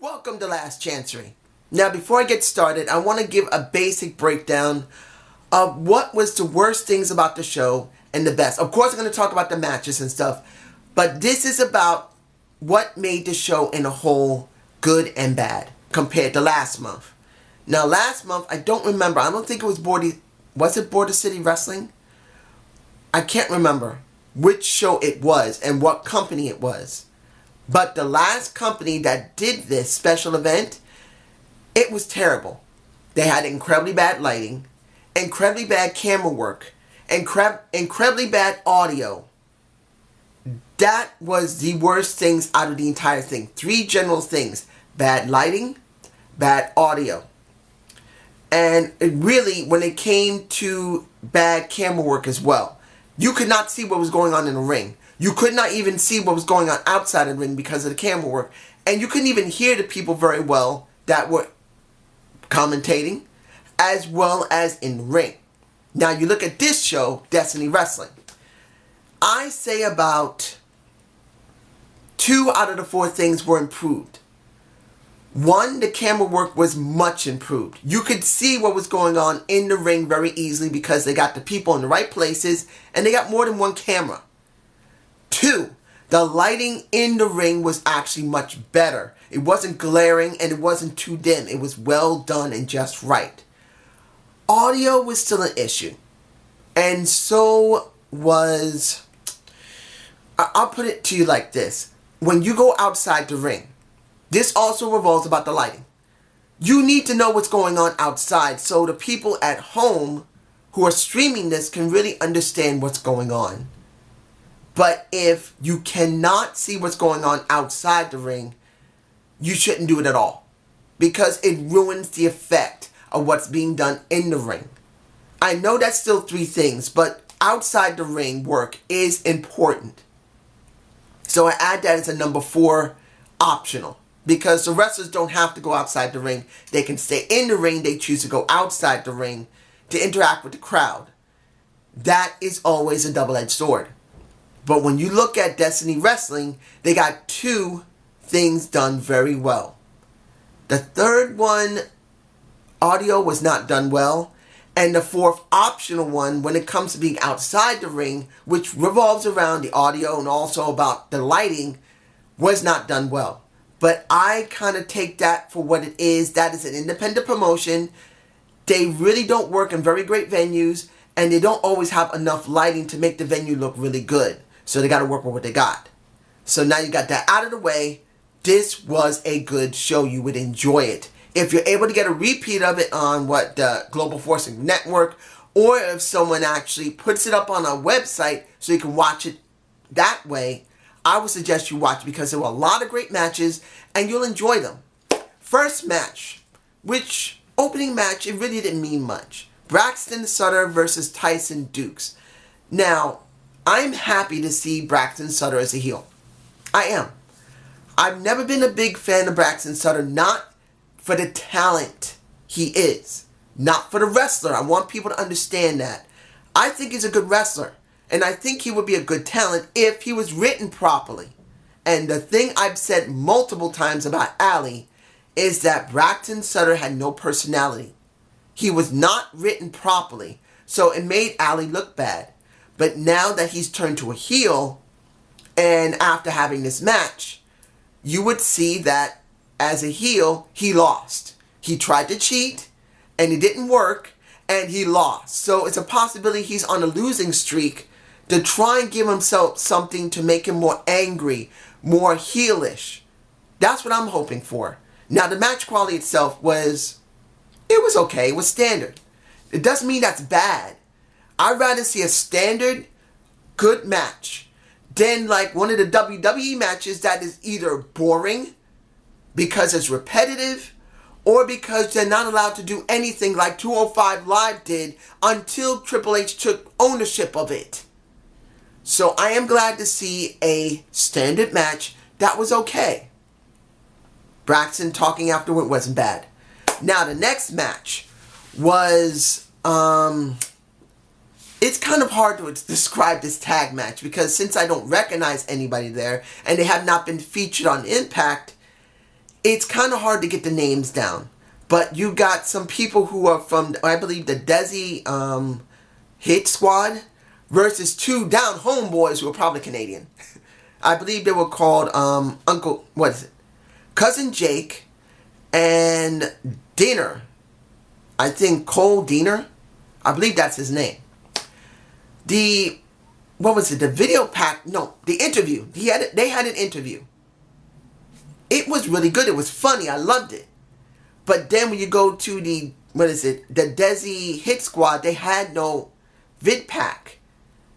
Welcome to Last Chancery. Now before I get started, I want to give a basic breakdown of what was the worst things about the show and the best. Of course I'm going to talk about the matches and stuff, but this is about what made the show in a whole good and bad compared to last month. Now last month, I don't remember, I don't think it was Border City Wrestling? I can't remember which show it was and what company it was. But the last company that did this special event, it was terrible. They had incredibly bad lighting, incredibly bad camera work, incredibly bad audio. That was the worst things out of the entire thing. Three general things: bad lighting, bad audio. And it really, when it came to bad camera work as well, you could not see what was going on in the ring. You could not even see what was going on outside of the ring because of the camera work. And you couldn't even hear the people very well that were commentating, as well as in the ring. Now you look at this show, Destiny Wrestling. I say about 2 out of the 4 things were improved. 1, the camera work was much improved. You could see what was going on in the ring very easily because they got the people in the right places and they got more than one camera. 2, the lighting in the ring was actually much better. It wasn't glaring and it wasn't too dim. It was well done and just right. Audio was still an issue. And so was... I'll put it to you like this. When you go outside the ring, this also revolves about the lighting. You need to know what's going on outside so the people at home who are streaming this can really understand what's going on. But if you cannot see what's going on outside the ring, you shouldn't do it at all. Because it ruins the effect of what's being done in the ring. I know that's still 3 things, but outside the ring work is important. So I add that as a number 4 optional. Because the wrestlers don't have to go outside the ring. They can stay in the ring. They choose to go outside the ring to interact with the crowd. That is always a double-edged sword. But when you look at Destiny Wrestling, they got 2 things done very well. The third one, audio was not done well. And the 4th optional one, when it comes to being outside the ring, which revolves around the audio and also about the lighting, was not done well. But I kind of take that for what it is. That is an independent promotion. They really don't work in very great venues. And they don't always have enough lighting to make the venue look really good. So they got to work with what they got. So now you got that out of the way. This was a good show. You would enjoy it. If you're able to get a repeat of it on the Global Forcing Network, or if someone actually puts it up on a website so you can watch it that way, I would suggest you watch it because there were a lot of great matches and you'll enjoy them. First match, which opening match, it really didn't mean much. Braxton Sutter versus Tyson Dukes. Now, I'm happy to see Braxton Sutter as a heel. I am. I've never been a big fan of Braxton Sutter, not for the talent he is. Not for the wrestler. I want people to understand that. I think he's a good wrestler. And I think he would be a good talent if he was written properly. And the thing I've said multiple times about Ali is that Braxton Sutter had no personality. He was not written properly. So it made Ali look bad. But now that he's turned to a heel, and after having this match, you would see that as a heel, he lost. He tried to cheat, and it didn't work, and he lost. So it's a possibility he's on a losing streak to try and give himself something to make him more angry, more heelish. That's what I'm hoping for. Now, the match quality itself it was okay. It was standard. It doesn't mean that's bad. I'd rather see a standard, good match than like one of the WWE matches that is either boring because it's repetitive or because they're not allowed to do anything like 205 Live did until Triple H took ownership of it. So I am glad to see a standard match that was okay. Braxton talking afterward wasn't bad. Now the next match was it's kind of hard to describe this tag match because since I don't recognize anybody there and they have not been featured on Impact, it's kind of hard to get the names down. But you got some people who are from, I believe, the Desi Hit Squad versus two down homeboys who are probably Canadian. I believe they were called Cousin Jake and Diener. I think Cole Diener. I believe that's his name. The video pack? No, the interview. They had an interview. It was really good. It was funny. I loved it. But then when you go to the Desi Hit Squad, they had no vid pack.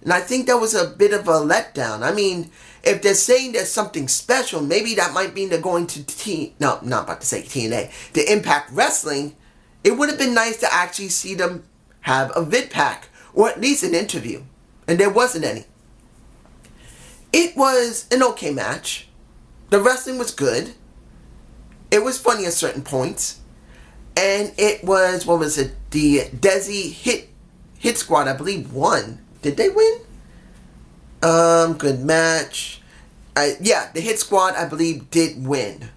And I think that was a bit of a letdown. I mean, if they're saying there's something special, maybe that might mean they're going to TNA, the Impact Wrestling. It would have been nice to actually see them have a vid pack, or at least an interview. And there wasn't any. It was an okay match. The wrestling was good. It was funny at certain points. And it was, the Desi Hit Squad, I believe, won. Did they win? Good match. Yeah, the Hit Squad, I believe, did win.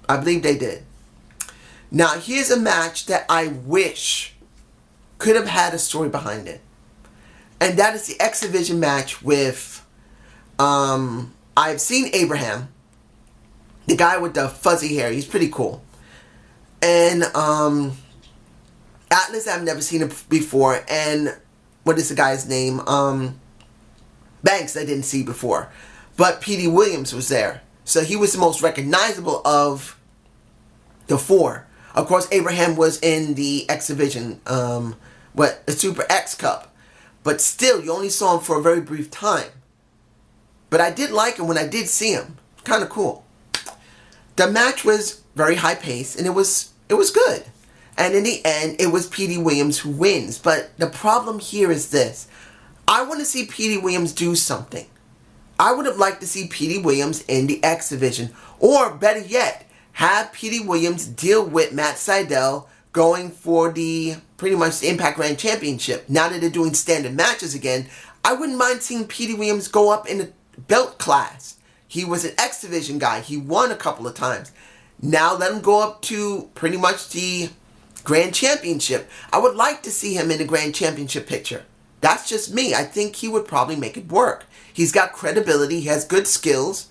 I believe they did. Now, here's a match that I wish could have had a story behind it. And that is the X Division match with, I've seen Abraham. The guy with the fuzzy hair. He's pretty cool. And Atlas, I've never seen him before. And what is the guy's name? Banks, I didn't see before. But Petey Williams was there. So he was the most recognizable of the four. Of course, Abraham was in the X Division, the Super X Cup. But still, you only saw him for a very brief time. But I did like him when I did see him. Kind of cool. The match was very high paced, and it was good. And in the end, it was Petey Williams who wins. But the problem here is this. I want to see Petey Williams do something. I would have liked to see Petey Williams in the X Division. Or, better yet, have Petey Williams deal with Matt Sydal going for pretty much the Impact Grand Championship. Now that they're doing standard matches again, I wouldn't mind seeing Petey Williams go up in the belt class. He was an X Division guy. He won a couple of times. Now let him go up to pretty much the Grand Championship. I would like to see him in the Grand Championship picture. That's just me. I think he would probably make it work. He's got credibility. He has good skills.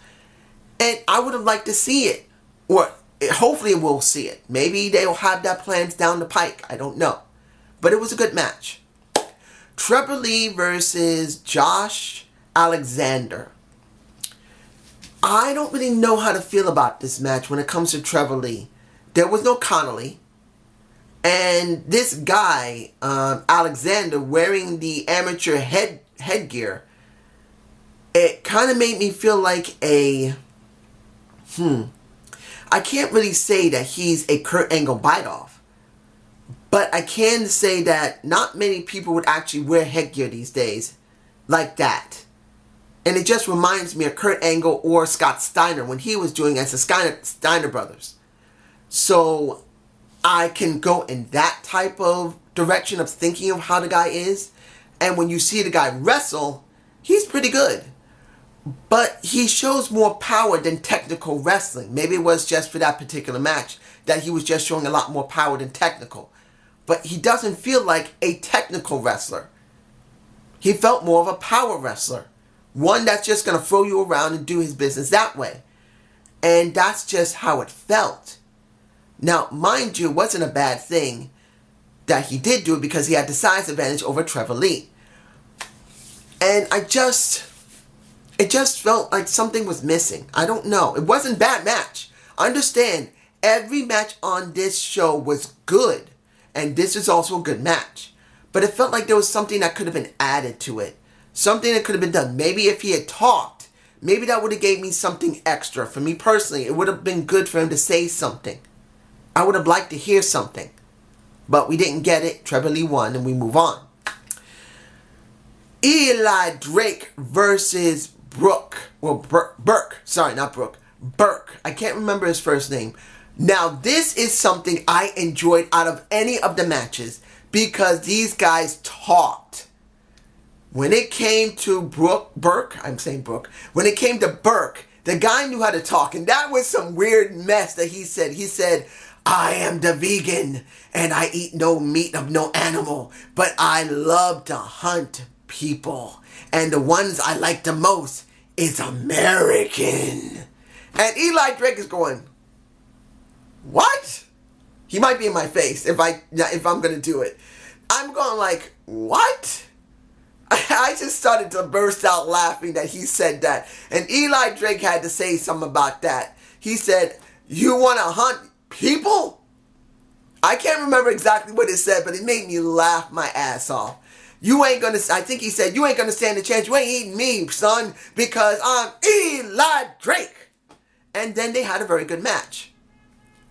And I would have liked to see it. Or hopefully we'll see it. Maybe they'll have that plans down the pike. I don't know. But it was a good match. Trevor Lee versus Josh Alexander. I don't really know how to feel about this match when it comes to Trevor Lee. There was no Connolly. And this guy, Alexander, wearing the amateur headgear, it kind of made me feel like I can't really say that he's a Kurt Angle bite-off. But I can say that not many people would actually wear headgear these days like that. And it just reminds me of Kurt Angle or Scott Steiner when he was doing as the Steiner Brothers. So I can go in that type of direction of thinking of how the guy is. And when you see the guy wrestle, he's pretty good. But he shows more power than technical wrestling. Maybe it was just for that particular match that he was just showing a lot more power than technical. But he doesn't feel like a technical wrestler. He felt more of a power wrestler. One that's just going to throw you around and do his business that way. And that's just how it felt. Now, mind you, it wasn't a bad thing that he did do it because he had the size advantage over Trevor Lee. And it just felt like something was missing. I don't know. It wasn't a bad match. Understand, every match on this show was good. And this is also a good match. But it felt like there was something that could have been added to it. Something that could have been done. Maybe if he had talked, maybe that would have gave me something extra. For me personally, it would have been good for him to say something. I would have liked to hear something. But we didn't get it. Trevor Lee won and we move on. Eli Drake versus Burke. Sorry, not Brooke. Burke. I can't remember his first name. Now, this is something I enjoyed out of any of the matches because these guys talked. When it came to Burke, when it came to Burke, The guy knew how to talk, and that was some weird mess that he said. He said, I am the vegan, and I eat no meat of no animal, but I love to hunt people, and the ones I like the most is American. And Eli Drake is going, what? He might be in my face if I'm going to do it. I'm going like, what? I just started to burst out laughing that he said that. And Eli Drake had to say something about that. He said, you want to hunt people? I can't remember exactly what it said, but it made me laugh my ass off. You ain't gonna, I think he said, you ain't gonna stand a chance. You ain't eating me, son, because I'm Eli Drake. And then they had a very good match.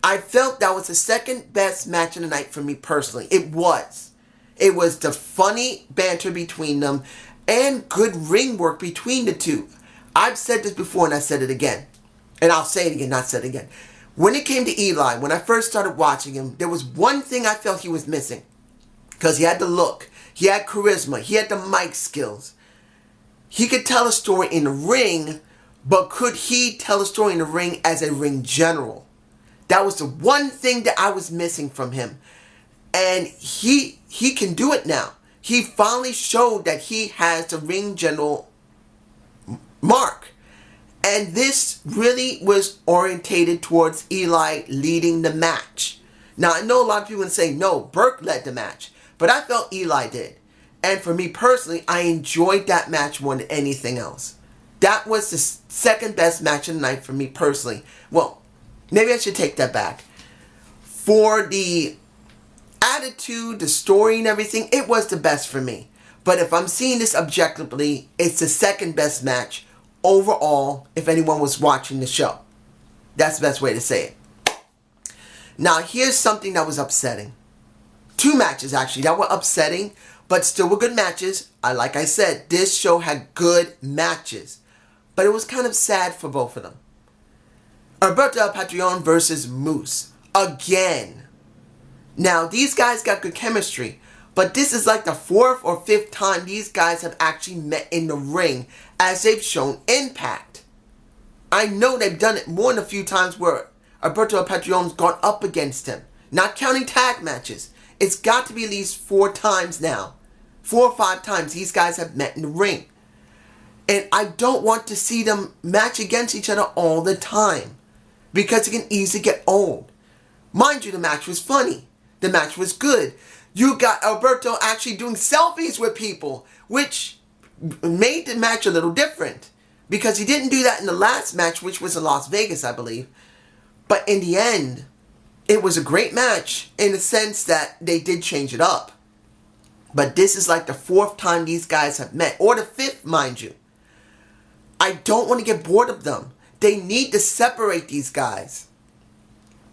I felt that was the second best match of the night for me personally. It was. It was the funny banter between them and good ring work between the two. I've said this before and I said it again. And I'll say it again, not say it again. When it came to Eli, when I first started watching him, there was one thing I felt he was missing. Because he had the look. He had charisma. He had the mic skills. He could tell a story in the ring, but could he tell a story in the ring as a ring general? That was the one thing that I was missing from him. And he can do it now. He finally showed that he has the ring general mark. And this really was orientated towards Eli leading the match. Now, I know a lot of people would say, no, Burke led the match. But I felt Eli did. And for me personally, I enjoyed that match more than anything else. That was the second best match of the night for me personally. Well, maybe I should take that back. For the attitude, the story and everything, it was the best for me. But if I'm seeing this objectively, it's the second best match overall if anyone was watching the show. That's the best way to say it. Now, here's something that was upsetting. Two matches, actually, that were upsetting, but still were good matches. Like I said, this show had good matches. But it was kind of sad for both of them. Alberto Patreon versus Moose. Again. Now, these guys got good chemistry, but this is like the fourth or fifth time these guys have actually met in the ring as they've shown impact. I know they've done it more than a few times where Alberto Patreon's gone up against him. Not counting tag matches. It's got to be at least 4 times now. 4 or 5 times these guys have met in the ring. And I don't want to see them match against each other all the time. Because it can easily get old. Mind you, the match was funny. The match was good. You got Alberto actually doing selfies with people, which made the match a little different. Because he didn't do that in the last match, which was in Las Vegas, I believe. But in the end, it was a great match in the sense that they did change it up. But this is like the 4th time these guys have met. Or the 5th, mind you. I don't want to get bored of them. They need to separate these guys.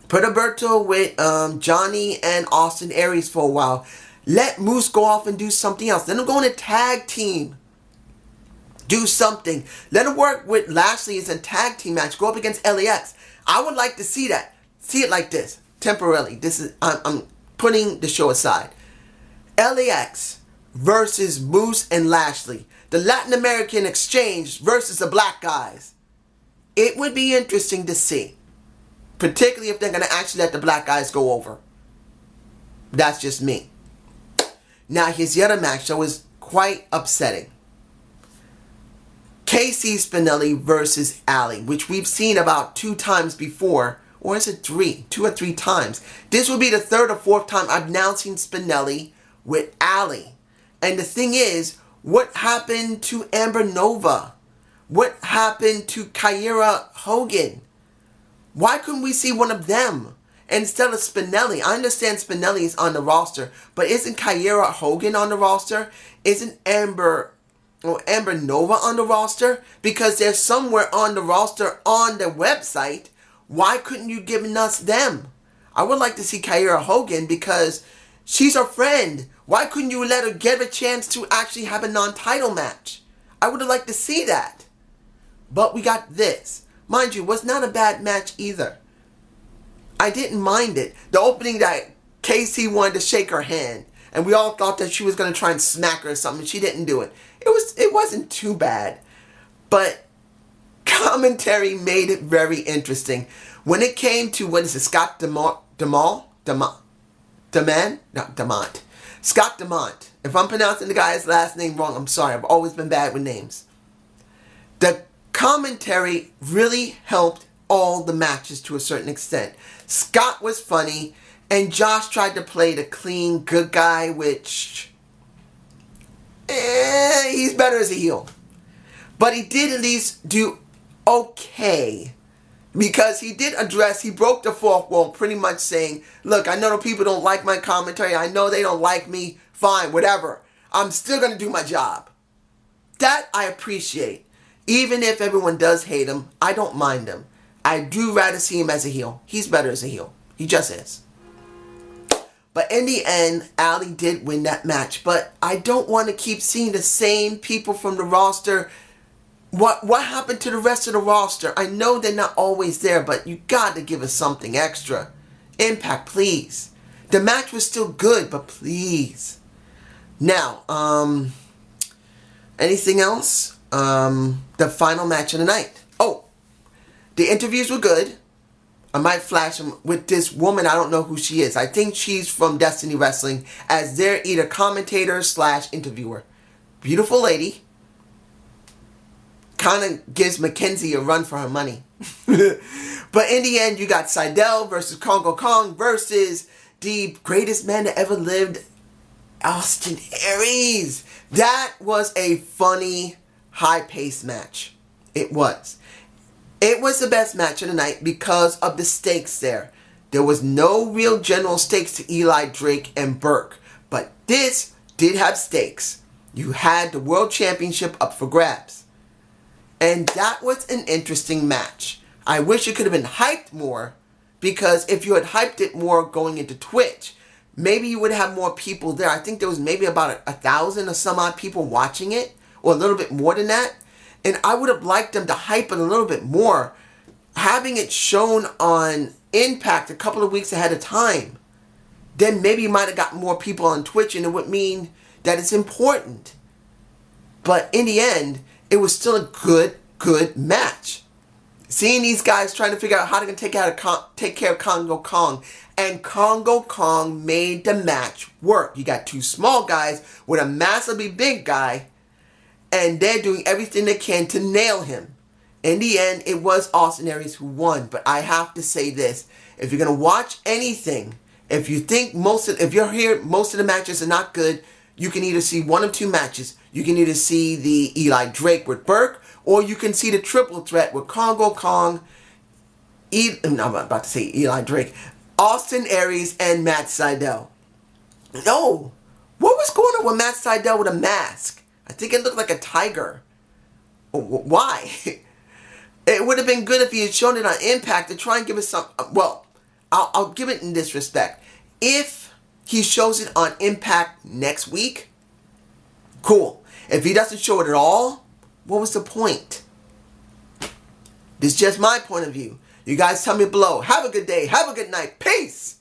Put Alberto with Johnny and Austin Aries for a while. Let Moose go off and do something else. Let him go in a tag team. Do something. Let him work with Lashley as a tag team match. Go up against LAX. I would like to see that. See it like this. Temporarily. This is I'm putting the show aside. LAX versus Moose and Lashley. The Latin American exchange versus the black guys. It would be interesting to see. Particularly if they're going to actually let the black guys go over. That's just me. Now here's the other match that was quite upsetting. Casey Spinelli versus Ali, which we've seen about 2 times before. Or is it 3? 2 or 3 times. This will be the 3rd or 4th time I've now seen Spinelli with Ali. And the thing is, what happened to Amber Nova? What happened to Kyra Hogan? Why couldn't we see one of them instead of Spinelli? I understand Spinelli is on the roster, but isn't Kyra Hogan on the roster? Isn't Amber Nova on the roster? Because they're somewhere on the roster on the website. Why couldn't you give us them? I would like to see Kyra Hogan because she's our friend. Why couldn't you let her get a chance to actually have a non-title match? I would have liked to see that. But we got this. Mind you, was not a bad match either. I didn't mind it. The opening that Casey wanted to shake her hand. And we all thought that she was going to try and smack her or something. She didn't do it. It wasn't too bad. But commentary made it very interesting. When it came to, what is it, Scott Demont? Scott Demont. If I'm pronouncing the guy's last name wrong, I'm sorry. I've always been bad with names. The commentary really helped all the matches to a certain extent. Scott was funny, and Josh tried to play the clean, good guy, which... he's better as a heel. But he did at least do okay. Because he did address, he broke the fourth wall pretty much saying, look, I know the people don't like my commentary. I know they don't like me. Fine, whatever. I'm still going to do my job. That I appreciate. Even if everyone does hate him, I don't mind him. I do rather see him as a heel. He's better as a heel. He just is. But in the end, Ali did win that match. But I don't want to keep seeing the same people from the roster. What happened to the rest of the roster? I know they're not always there, but you got to give us something extra. Impact, please. The match was still good, but please. Now, anything else? The final match of the night. Oh, the interviews were good. I might flash them with this woman. I don't know who she is. I think she's from Destiny Wrestling, as they're either commentator / interviewer. Beautiful lady. Kind of gives Mackenzie a run for her money. But in the end, you got Sydal versus Congo Kong versus the greatest man that ever lived, Austin Aries. That was a funny, high-paced match. It was. It was the best match of the night because of the stakes there. There was no real general stakes to Eli Drake and Burke. But this did have stakes. You had the World Championship up for grabs. And that was an interesting match. I wish it could have been hyped more, because if you had hyped it more going into Twitch, maybe you would have more people there. I think there was maybe about 1,000 or some odd people watching it, or a little bit more than that. And I would have liked them to hype it a little bit more, having it shown on Impact a couple of weeks ahead of time. Then maybe you might have gotten more people on Twitch, and it would mean that it's important. But in the end, it was still a good match. Seeing these guys trying to figure out how they're going to take care of Congo Kong. And Congo Kong made the match work. You got two small guys with a massively big guy. And they're doing everything they can to nail him. In the end, it was Austin Aries who won. But I have to say this. If you're going to watch anything, if you think if you're here, most of the matches are not good, you can either see one of two matches. You can either see the Eli Drake with Burke, or you can see the triple threat with Congo Kong, I'm about to say Eli Drake, Austin Aries, and Matt Sydal. No, what was going on with Matt Sydal with a mask? I think it looked like a tiger. Why? It would have been good if he had shown it on Impact to try and give us some... Well, I'll give it in this respect. If he shows it on Impact next week, cool. If he doesn't show it at all, what was the point? This is just my point of view. You guys tell me below. Have a good day. Have a good night. Peace.